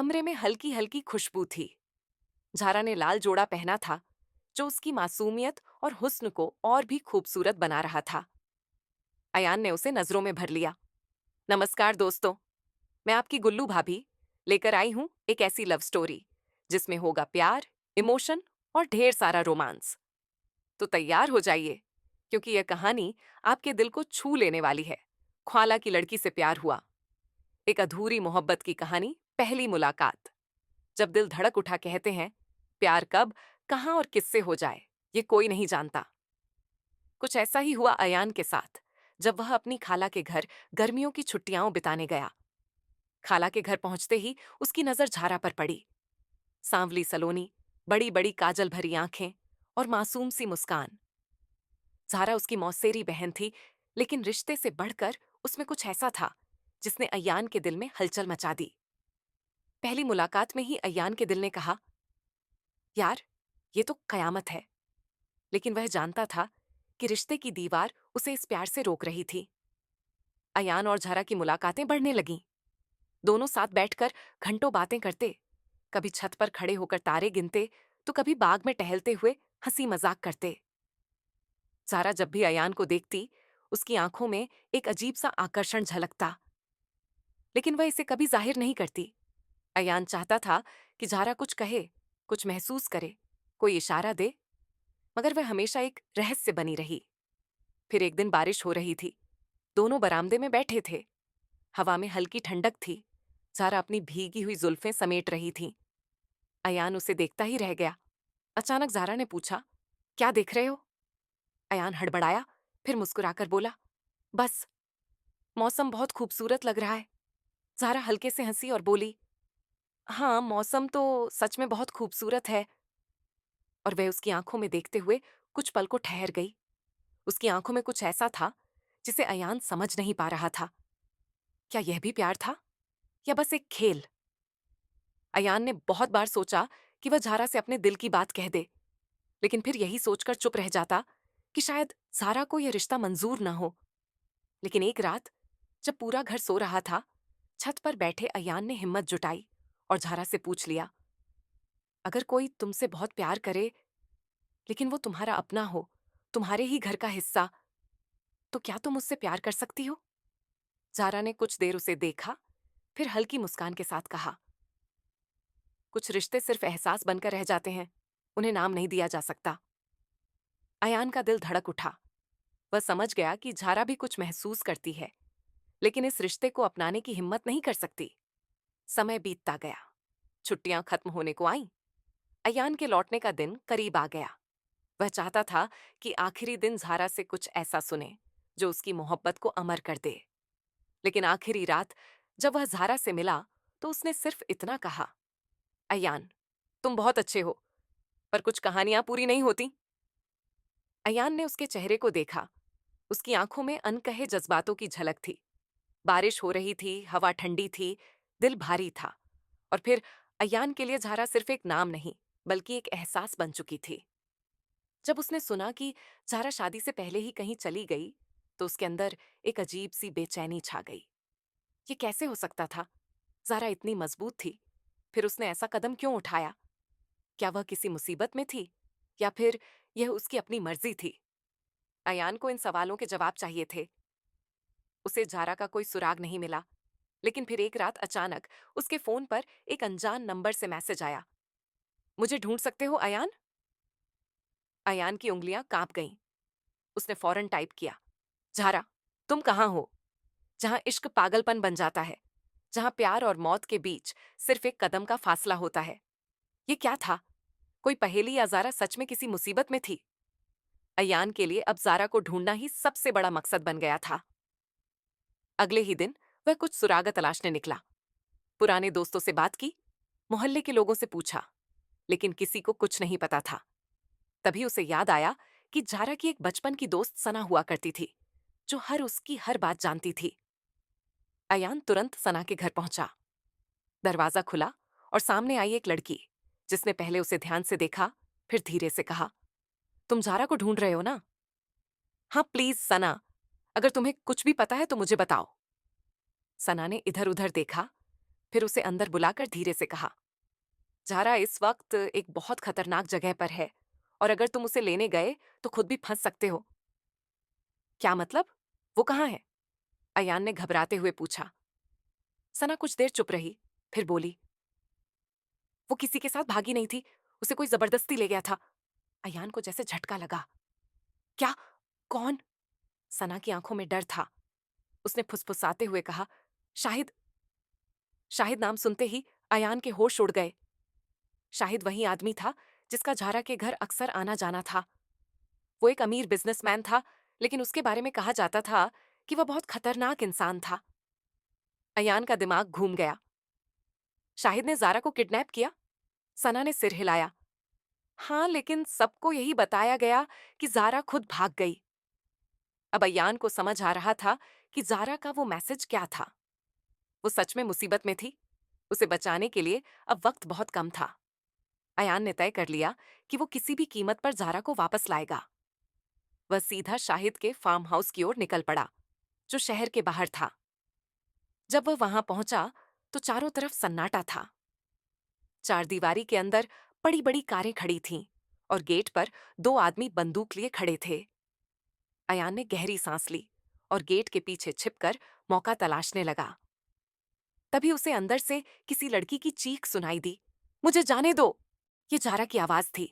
कमरे में हल्की हल्की खुशबू थी। झारा ने लाल जोड़ा पहना था, जो उसकी मासूमियत और हुस्न को और भी खूबसूरत बना रहा था। अयान ने उसे नजरों में भर लिया। नमस्कार दोस्तों, मैं आपकी गुल्लू भाभी लेकर आई हूं एक ऐसी लव स्टोरी जिसमें होगा प्यार, इमोशन और ढेर सारा रोमांस। तो तैयार हो जाइए, क्योंकि यह कहानी आपके दिल को छू लेने वाली है। ख्वाला की लड़की से प्यार हुआ। एक अधूरी मोहब्बत की कहानी, पहली मुलाकात। जब दिल धड़क उठा कहते हैं, प्यार कब, कहां और किससे हो जाए, ये कोई नहीं जानता। कुछ ऐसा ही हुआ अयान के साथ, जब वह अपनी खाला के घर गर्मियों की छुट्टियां बिताने गया। खाला के घर पहुंचते ही उसकी नजर झारा पर पड़ी। सांवली सलोनी, बड़ी बड़ी काजल भरी आंखें और मासूम सी मुस्कान। झारा उसकी मौसेरी बहन थी, लेकिन रिश्ते से बढ़कर उसमें कुछ ऐसा था जिसने अयान के दिल में हलचल मचा दी। पहली मुलाकात में ही अयान के दिल ने कहा, यार, ये तो कयामत है। लेकिन वह जानता था कि रिश्ते की दीवार उसे इस प्यार से रोक रही थी। अयान और झारा की मुलाकातें बढ़ने लगीं। दोनों साथ बैठकर घंटों बातें करते, कभी छत पर खड़े होकर तारे गिनते, तो कभी बाग में टहलते हुए हंसी मजाक करते। झारा जब भी अयान को देखती, उसकी आंखों में एक अजीब सा आकर्षण झलकता, लेकिन वह इसे कभी जाहिर नहीं करती। अयान चाहता था कि झारा कुछ कहे, कुछ महसूस करे, कोई इशारा दे, मगर वह हमेशा एक रहस्य बनी रही। फिर एक दिन बारिश हो रही थी। दोनों बरामदे में बैठे थे। हवा में हल्की ठंडक थी। ज़ारा अपनी भीगी हुई जुल्फें समेट रही थी। अयान उसे देखता ही रह गया। अचानक ज़ारा ने पूछा, क्या देख रहे हो? अयान हड़बड़ाया, फिर मुस्कुराकर बोला, बस, मौसम बहुत खूबसूरत लग रहा है। ज़ारा हल्के से हंसी और बोली, हाँ, मौसम तो सच में बहुत खूबसूरत है। और वह उसकी आंखों में देखते हुए कुछ पल को ठहर गई। उसकी आंखों में कुछ ऐसा था जिसे अयान समझ नहीं पा रहा था। क्या यह भी प्यार था, या बस एक खेल? अयान ने बहुत बार सोचा कि वह ज़ारा से अपने दिल की बात कह दे, लेकिन फिर यही सोचकर चुप रह जाता कि शायद ज़ारा को यह रिश्ता मंजूर न हो। लेकिन एक रात, जब पूरा घर सो रहा था, छत पर बैठे अयान ने हिम्मत जुटाई और ज़ारा से पूछ लिया, अगर कोई तुमसे बहुत प्यार करे, लेकिन वो तुम्हारा अपना हो, तुम्हारे ही घर का हिस्सा, तो क्या तुम उससे प्यार कर सकती हो? ज़ारा ने कुछ देर उसे देखा, फिर हल्की मुस्कान के साथ कहा, कुछ रिश्ते सिर्फ एहसास बनकर रह जाते हैं, उन्हें नाम नहीं दिया जा सकता। अयान का दिल धड़क उठा। वह समझ गया कि झारा भी कुछ महसूस करती है, लेकिन इस रिश्ते को अपनाने की हिम्मत नहीं कर सकती। समय बीतता गया। छुट्टियां खत्म होने को आईं। अयान के लौटने का दिन करीब आ गया। वह चाहता था कि आखिरी दिन झारा से कुछ ऐसा सुने जो उसकी मोहब्बत को अमर कर दे। लेकिन आखिरी रात, जब वह झारा से मिला, तो उसने सिर्फ इतना कहा, अयान, तुम बहुत अच्छे हो, पर कुछ कहानियां पूरी नहीं होती। अयान ने उसके चेहरे को देखा। उसकी आंखों में अनकहे जज्बातों की झलक थी। बारिश हो रही थी, हवा ठंडी थी, दिल भारी था। और फिर अयान के लिए झारा सिर्फ एक नाम नहीं, बल्कि एक एहसास बन चुकी थी। जब उसने सुना कि झारा शादी से पहले ही कहीं चली गई, तो उसके अंदर एक अजीब सी बेचैनी छा गई। ये कैसे हो सकता था? ज़ारा इतनी मजबूत थी, फिर उसने ऐसा कदम क्यों उठाया? क्या वह किसी मुसीबत में थी, या फिर यह उसकी अपनी मर्जी थी? अयान को इन सवालों के जवाब चाहिए थे। उसे ज़ारा का कोई सुराग नहीं मिला, लेकिन फिर एक रात अचानक उसके फोन पर एक अनजान नंबर से मैसेज आया, मुझे ढूंढ सकते हो अयान? अयान की उंगलियां कांप गईं। उसने फौरन टाइप किया, ज़ारा, तुम कहाँ हो? जहां इश्क पागलपन बन जाता है, जहां प्यार और मौत के बीच सिर्फ एक कदम का फासला होता है। ये क्या था? कोई पहेली, या ज़ारा सच में किसी मुसीबत में थी? अयान के लिए अब ज़ारा को ढूंढना ही सबसे बड़ा मकसद बन गया था। अगले ही दिन वह कुछ सुराग तलाशने निकला। पुराने दोस्तों से बात की, मोहल्ले के लोगों से पूछा, लेकिन किसी को कुछ नहीं पता था। तभी उसे याद आया कि ज़ारा की एक बचपन की दोस्त सना हुआ करती थी, जो उसकी हर बात जानती थी। अयान तुरंत सना के घर पहुंचा। दरवाजा खुला और सामने आई एक लड़की, जिसने पहले उसे ध्यान से देखा, फिर धीरे से कहा, तुम ज़ारा को ढूंढ रहे हो ना? हाँ, प्लीज सना, अगर तुम्हें कुछ भी पता है तो मुझे बताओ। सना ने इधर उधर देखा, फिर उसे अंदर बुलाकर धीरे से कहा, ज़ारा इस वक्त एक बहुत खतरनाक जगह पर है और अगर तुम उसे लेने गए तो खुद भी फंस सकते हो। क्या मतलब? वो कहाँ है? अयान ने घबराते हुए पूछा। सना कुछ देर चुप रही, फिर बोली, वो किसी के साथ भागी नहीं थी, उसे कोई जबरदस्ती ले गया था। अयान को जैसे झटका लगा। क्या? कौन? सना की आंखों में डर था। उसने फुसफुसाते हुए कहा, शाहिद। शाहिद नाम सुनते ही अयान के होश उड़ गए। शाहिद वही आदमी था जिसका झारा के घर अक्सर आना जाना था। वो एक अमीर बिजनेसमैन था, लेकिन उसके बारे में कहा जाता था कि वह बहुत खतरनाक इंसान था। अयान का दिमाग घूम गया। शाहिद ने ज़ारा को किडनैप किया? सना ने सिर हिलाया। हाँ, लेकिन सबको यही बताया गया कि ज़ारा खुद भाग गई। अब अयान को समझ आ रहा था कि ज़ारा का वो मैसेज क्या था। वो सच में मुसीबत में थी। उसे बचाने के लिए अब वक्त बहुत कम था। अयान ने तय कर लिया कि वो किसी भी कीमत पर ज़ारा को वापस लाएगा। वह सीधा शाहिद के फार्म हाउस की ओर निकल पड़ा, जो शहर के बाहर था। जब वह वहां पहुंचा तो चारों तरफ सन्नाटा था। चारदीवारी के अंदर बड़ी बड़ी कारें खड़ी थीं और गेट पर दो आदमी बंदूक लिए खड़े थे। अयान ने गहरी सांस ली और गेट के पीछे छिपकर मौका तलाशने लगा। तभी उसे अंदर से किसी लड़की की चीख सुनाई दी। मुझे जाने दो! ये जारा की आवाज थी।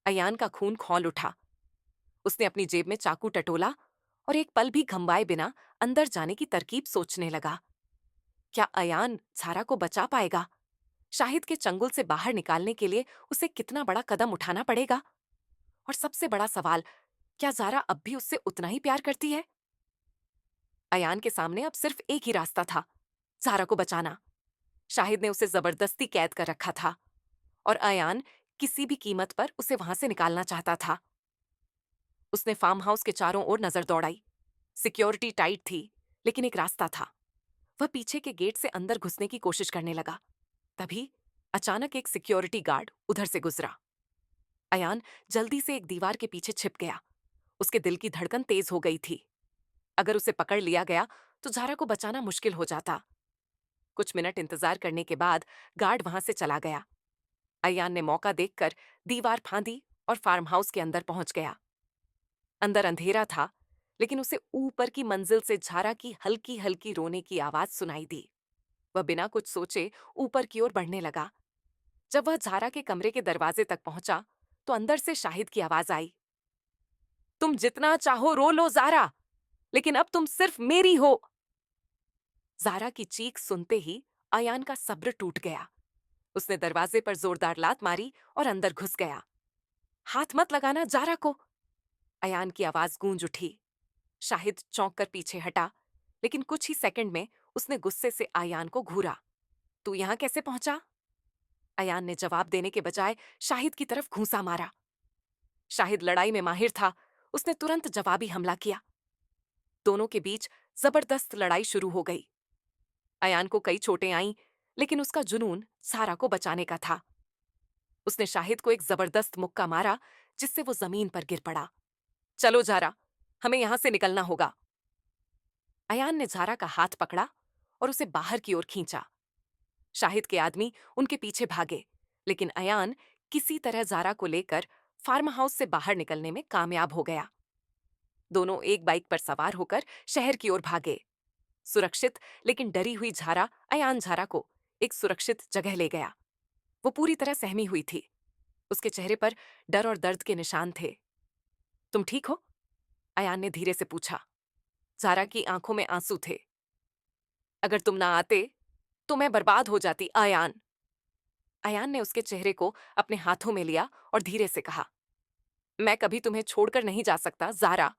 अयान का खून खौल उठा। उसने अपनी जेब में चाकू टटोला और एक पल भी घंबाए बिना अंदर जाने की तरकीब सोचने लगा। क्या अयान जारा को बचा पाएगा? शाहिद के चंगुल से बाहर निकालने के लिए उसे कितना बड़ा कदम उठाना पड़ेगा? और सबसे बड़ा सवाल, क्या जारा अब भी उससे उतना ही प्यार करती है? अयान के सामने अब सिर्फ एक ही रास्ता था, जारा को बचाना। शाहिद ने उसे जबरदस्ती कैद कर रखा था और अयान किसी भी कीमत पर उसे वहां से निकालना चाहता था। उसने फार्म हाउस के चारों ओर नजर दौड़ाई। सिक्योरिटी टाइट थी, लेकिन एक रास्ता था। वह पीछे के गेट से अंदर घुसने की कोशिश करने लगा। तभी अचानक एक सिक्योरिटी गार्ड उधर से गुजरा। अयान जल्दी से एक दीवार के पीछे छिप गया। उसके दिल की धड़कन तेज हो गई थी। अगर उसे पकड़ लिया गया तो जारा को बचाना मुश्किल हो जाता। कुछ मिनट इंतजार करने के बाद गार्ड वहां से चला गया। अयान ने मौका देखकर दीवार फांदी और फार्म हाउस के अंदर पहुंच गया। अंदर अंधेरा था, लेकिन उसे ऊपर की मंजिल से झारा की हल्की हल्की रोने की आवाज सुनाई दी। वह बिना कुछ सोचे ऊपर की ओर बढ़ने लगा। जब वह झारा के कमरे के दरवाजे तक पहुंचा तो अंदर से शाहिद की आवाज आई, तुम जितना चाहो रो लो जारा, लेकिन अब तुम सिर्फ मेरी हो। जारा की चीख सुनते ही अयान का सब्र टूट गया। उसने दरवाजे पर जोरदार लात मारी और अंदर घुस गया। हाथ मत लगाना जारा को! अयान की आवाज गूंज उठी। शाहिद चौंक कर पीछे हटा, लेकिन कुछ ही सेकंड में उसने गुस्से से अयान को घूरा। तू यहां कैसे पहुंचा? अयान ने जवाब देने के बजाय शाहिद की तरफ घूंसा मारा। शाहिद लड़ाई में माहिर था। उसने तुरंत जवाबी हमला किया। दोनों के बीच जबरदस्त लड़ाई शुरू हो गई। अयान को कई चोटें आईं, लेकिन उसका जुनून सारा को बचाने का था। उसने शाहिद को एक जबरदस्त मुक्का मारा, जिससे वो जमीन पर गिर पड़ा। चलो जारा, हमें यहां से निकलना होगा। अयान ने जारा का हाथ पकड़ा और उसे बाहर की ओर खींचा। शाहिद के आदमी उनके पीछे भागे, लेकिन अयान किसी तरह जारा को लेकर फार्म हाउस से बाहर निकलने में कामयाब हो गया। दोनों एक बाइक पर सवार होकर शहर की ओर भागे। सुरक्षित लेकिन डरी हुई झारा अयान झारा को एक सुरक्षित जगह ले गया। वो पूरी तरह सहमी हुई थी। उसके चेहरे पर डर और दर्द के निशान थे। तुम ठीक हो? अयान ने धीरे से पूछा। जारा की आंखों में आंसू थे। अगर तुम ना आते तो मैं बर्बाद हो जाती, अयान। अयान ने उसके चेहरे को अपने हाथों में लिया और धीरे से कहा, मैं कभी तुम्हें छोड़कर नहीं जा सकता जारा।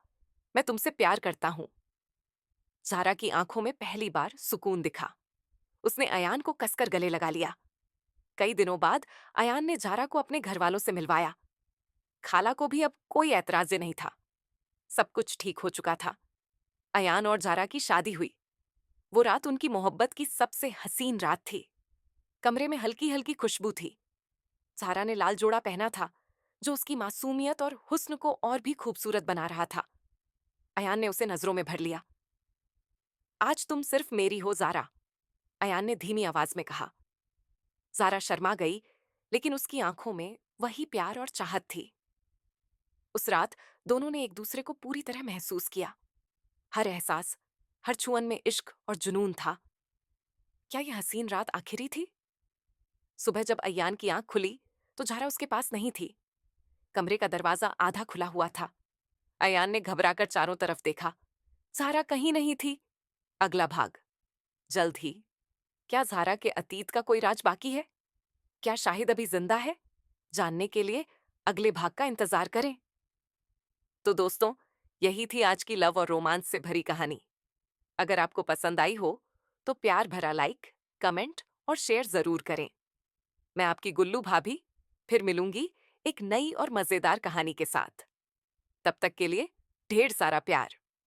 मैं तुमसे प्यार करता हूं। जारा की आंखों में पहली बार सुकून दिखा। उसने अयान को कसकर गले लगा लिया। कई दिनों बाद अयान ने जारा को अपने घर वालों से मिलवाया। खाला को भी अब कोई ऐतराज नहीं था। सब कुछ ठीक हो चुका था। अयान और जारा की शादी हुई। वो रात उनकी मोहब्बत की सबसे हसीन रात थी। कमरे में हल्की हल्की खुशबू थी। जारा ने लाल जोड़ा पहना था, जो उसकी मासूमियत और हुस्न को और भी खूबसूरत बना रहा था। अयान ने उसे नजरों में भर लिया। आज तुम सिर्फ मेरी हो जारा, अयान ने धीमी आवाज में कहा। ज़ारा शर्मा गई, लेकिन उसकी आंखों में वही प्यार और चाहत थी। उस रात दोनों ने एक दूसरे को पूरी तरह महसूस किया। हर एहसास, हर छुअन में इश्क और जुनून था। क्या यह हसीन रात आखिरी थी? सुबह जब अयान की आंख खुली, तो ज़ारा उसके पास नहीं थी। कमरे का दरवाजा आधा खुला हुआ था। अयान ने घबराकर चारों तरफ देखा। ज़ारा कहीं नहीं थी। अगला भाग जल्द ही। क्या ज़ारा के अतीत का कोई राज बाकी है? क्या शाहिद अभी जिंदा है? जानने के लिए अगले भाग का इंतजार करें। तो दोस्तों, यही थी आज की लव और रोमांस से भरी कहानी। अगर आपको पसंद आई हो, तो प्यार भरा लाइक, कमेंट और शेयर जरूर करें। मैं आपकी गुल्लू भाभी फिर मिलूंगी एक नई और मजेदार कहानी के साथ। तब तक के लिए ढेर सारा प्यार।